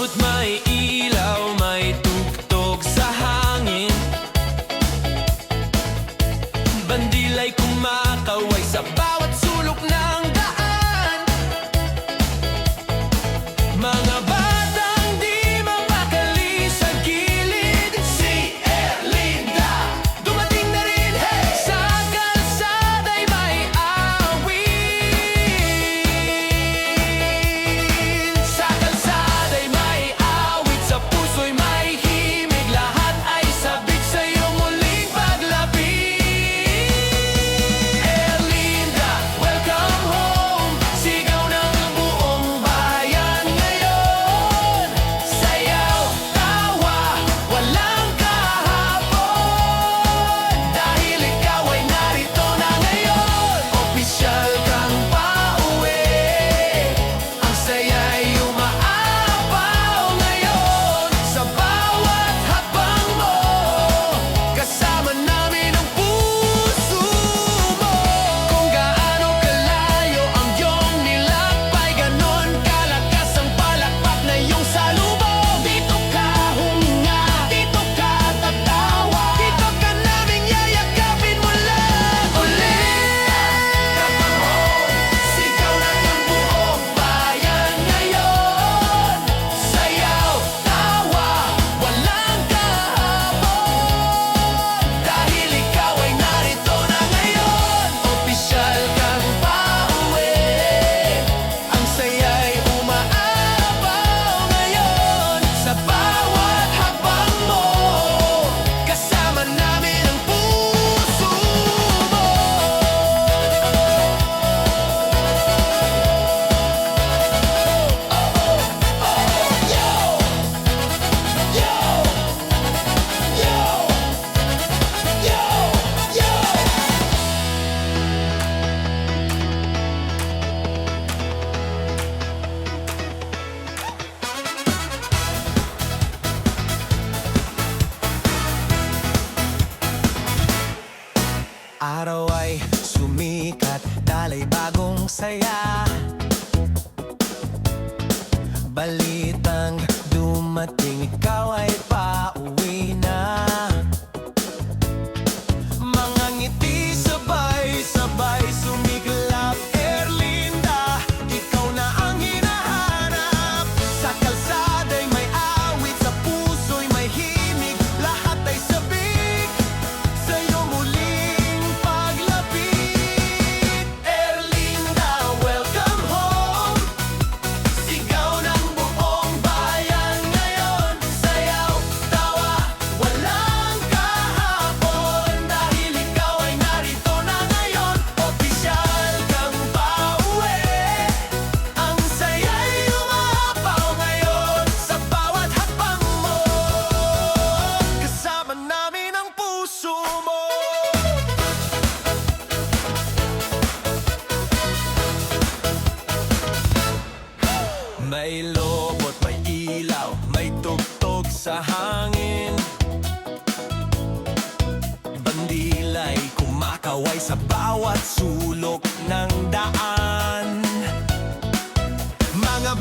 lobo't may ilaw, may tugtog sa hangin. Bandilay kumakaway sa bawat sulok ng daan. Mga batang di mapakali sa gilid. Si Erlinda dumating na rin, hey! Sa kalsada'y may awit. Sa kalsada'y may awit, sa puso'y may himig. Lahat ay sabik sa'yo muling paglapit. Erlinda, welcome home. Sigaw ng buong bayan ngayon. Sayaw, tawa, walang kahapon. Dahil ikaw ay narito na ngayon. Opisyal kang pauwi. Ang saya'y umaapaw ngayon. Sa bawat hakbang mo, kasama namin ang puso mo. Kung gaano kalayo ang iyong nilakbay, ganon kalakas ang palakpak na iyong salubong. Dito ka huminga, dito ka tatawa, dito ka naming yayakapin mula ulit. Sigaw na ng buong bayan ngayon. Sayaw, tawa, walang kahapon. Dahil ikaw ay narito na ngayon. Opisyal kang pauwi. Ang saya'y umaapaw ngayon. Sa bawat hakbang mo, kasama namin ang puso mo. Araw ay sumikat, dalay bagong saya. Balitang dumating, ikaw ay pauwi na. Mga ngiti sabay-sabay sumiklap. Erlinda, ikaw na ang hinahanap. Sa kalsada'y may awit, sa puso'y may himig. Lahat ay sabik sa'yo muling paglapit. Erlinda, welcome home. Sigaw ng buong bayan ngayon. Sayaw, tawa, walang kahapon. Dahil ikaw ay narito na ngayon. Opisyal kang pauwi. Ang saya'y umapaw ngayon. Sa bawat hakbang mo, kasama namin ang puso mo. May lobot, may ilaw, may tugtog sa hangin. Bandilay kumakaway sa bawat sulok ng daan. Mga